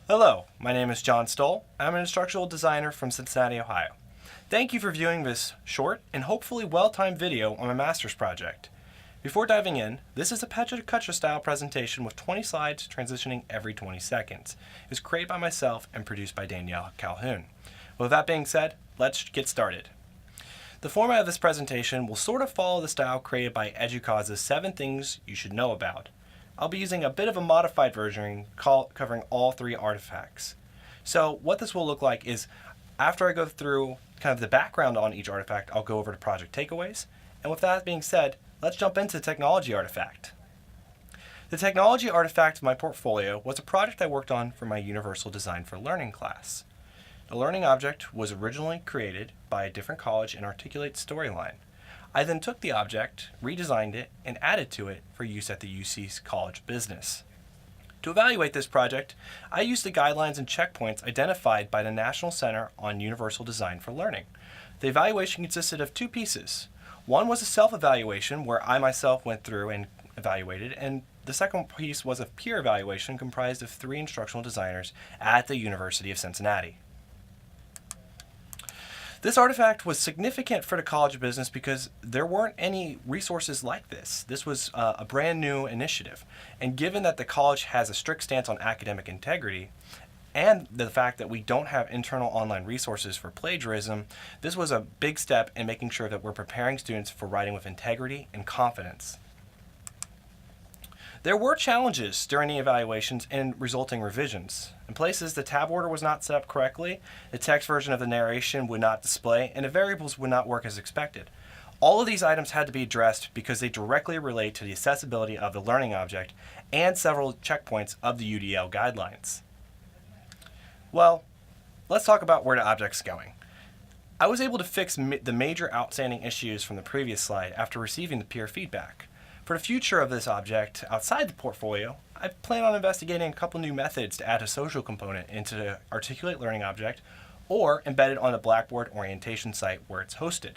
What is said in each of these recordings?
Hello, my name is John Stoll. I'm an instructional designer from Cincinnati, Ohio. Thank you for viewing this short and hopefully well-timed video on my master's project. Before diving in, this is a Petra style presentation with 20 slides transitioning every 20 seconds. It was created by myself and produced by Danielle Calhoun. With that being said, let's get started. The format of this presentation will sort of follow the style created by EDUCAUSE's 7 Things You Should Know About. I'll be using a bit of a modified version covering all 3 artifacts. So what this will look like is, after I go through kind of the background on each artifact, I'll go over to project takeaways. And with that being said, let's jump into the technology artifact. The technology artifact of my portfolio was a project I worked on for my Universal Design for Learning class. The learning object was originally created by a different college and articulates storyline. I then took the object, redesigned it, and added to it for use at the UC's College of Business. To evaluate this project, I used the guidelines and checkpoints identified by the National Center on Universal Design for Learning. The evaluation consisted of 2 pieces. One was a self-evaluation where I myself went through and evaluated, and the second piece was a peer evaluation comprised of 3 instructional designers at the University of Cincinnati. This artifact was significant for the College of Business because there weren't any resources like this. This was a brand new initiative. And given that the college has a strict stance on academic integrity, and the fact that we don't have internal online resources for plagiarism, this was a big step in making sure that we're preparing students for writing with integrity and confidence. There were challenges during the evaluations and resulting revisions. In places, the tab order was not set up correctly, the text version of the narration would not display, and the variables would not work as expected. All of these items had to be addressed because they directly relate to the accessibility of the learning object and several checkpoints of the UDL guidelines. Well, let's talk about where the object's going. I was able to fix the major outstanding issues from the previous slide after receiving the peer feedback. For the future of this object outside the portfolio, I plan on investigating a couple new methods to add a social component into the Articulate Learning object or embed it on the Blackboard orientation site where it's hosted.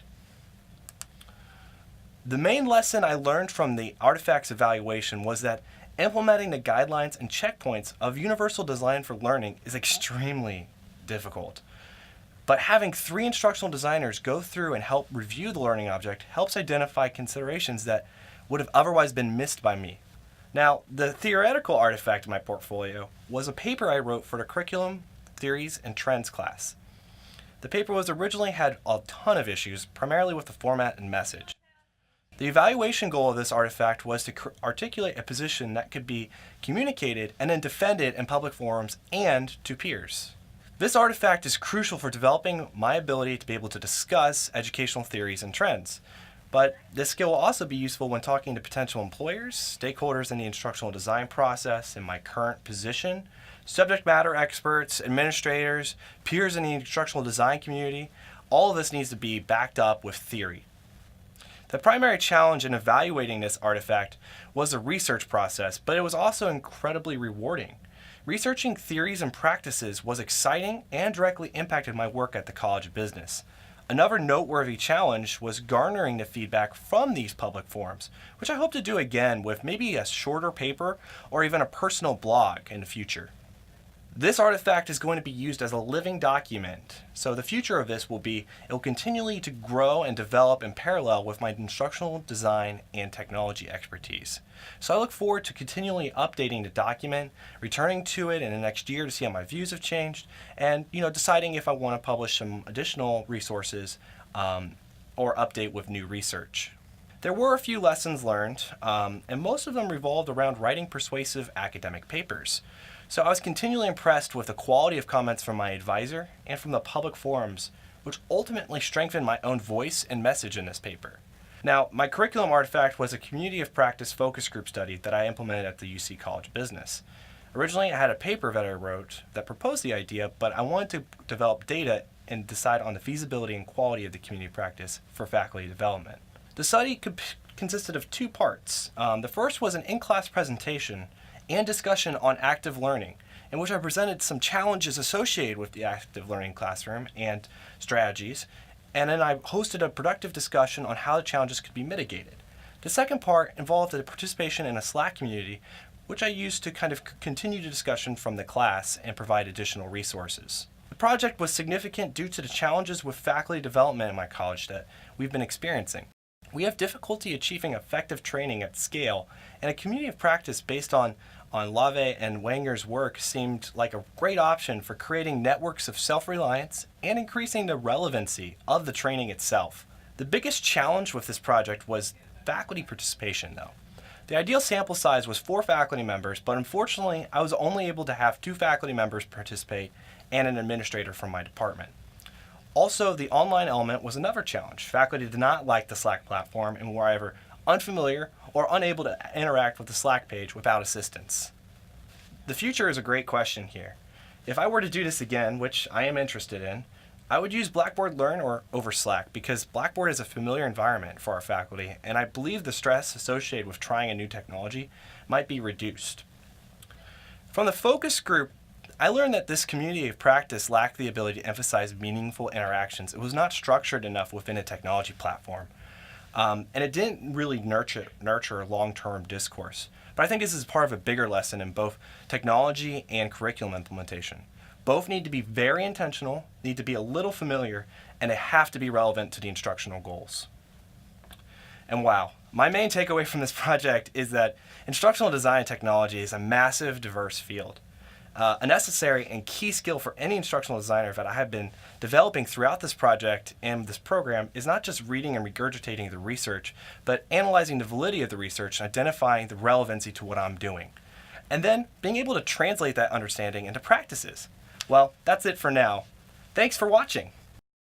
The main lesson I learned from the artifacts evaluation was that implementing the guidelines and checkpoints of Universal Design for Learning is extremely difficult. But having 3 instructional designers go through and help review the learning object helps identify considerations that would have otherwise been missed by me. Now, the theoretical artifact in my portfolio was a paper I wrote for the Curriculum, Theories, and Trends class. The paper originally had a ton of issues, primarily with the format and message. The evaluation goal of this artifact was to articulate a position that could be communicated and then defended in public forums and to peers. This artifact is crucial for developing my ability to be able to discuss educational theories and trends. But this skill will also be useful when talking to potential employers, stakeholders in the instructional design process in my current position, subject matter experts, administrators, peers in the instructional design community. All of this needs to be backed up with theory. The primary challenge in evaluating this artifact was the research process, but it was also incredibly rewarding. Researching theories and practices was exciting and directly impacted my work at the College of Business. Another noteworthy challenge was garnering the feedback from these public forums, which I hope to do again with maybe a shorter paper or even a personal blog in the future. This artifact is going to be used as a living document, so the future of this will be it will continually to grow and develop in parallel with my instructional design and technology expertise. So I look forward to continually updating the document, returning to it in the next year to see how my views have changed, and deciding if I want to publish some additional resources or update with new research. There were a few lessons learned, and most of them revolved around writing persuasive academic papers. So I was continually impressed with the quality of comments from my advisor and from the public forums, which ultimately strengthened my own voice and message in this paper. Now, my curriculum artifact was a community of practice focus group study that I implemented at the UC College of Business. Originally, I had a paper that I wrote that proposed the idea, but I wanted to develop data and decide on the feasibility and quality of the community practice for faculty development. The study consisted of 2 parts. The first was an in-class presentation and discussion on active learning, in which I presented some challenges associated with the active learning classroom and strategies, and then I hosted a productive discussion on how the challenges could be mitigated. The second part involved the participation in a Slack community which I used to kind of continue the discussion from the class and provide additional resources. The project was significant due to the challenges with faculty development in my college that we've been experiencing. We have difficulty achieving effective training at scale, and a community of practice based on Lave and Wanger's work seemed like a great option for creating networks of self-reliance and increasing the relevancy of the training itself. The biggest challenge with this project was faculty participation, though. The ideal sample size was 4 faculty members, but unfortunately, I was only able to have 2 faculty members participate and an administrator from my department. Also, the online element was another challenge. Faculty did not like the Slack platform and were either unfamiliar or unable to interact with the Slack page without assistance. The future is a great question here. If I were to do this again, which I am interested in, I would use Blackboard Learn or over Slack because Blackboard is a familiar environment for our faculty, and I believe the stress associated with trying a new technology might be reduced. From the focus group, I learned that this community of practice lacked the ability to emphasize meaningful interactions. It was not structured enough within a technology platform. And it didn't really nurture long-term discourse. But I think this is part of a bigger lesson in both technology and curriculum implementation. Both need to be very intentional, need to be a little familiar, and they have to be relevant to the instructional goals. And wow, my main takeaway from this project is that instructional design and technology is a massive, diverse field. A necessary and key skill for any instructional designer that I have been developing throughout this project and this program is not just reading and regurgitating the research, but analyzing the validity of the research and identifying the relevancy to what I'm doing. And then being able to translate that understanding into practices. Well, that's it for now. Thanks for watching.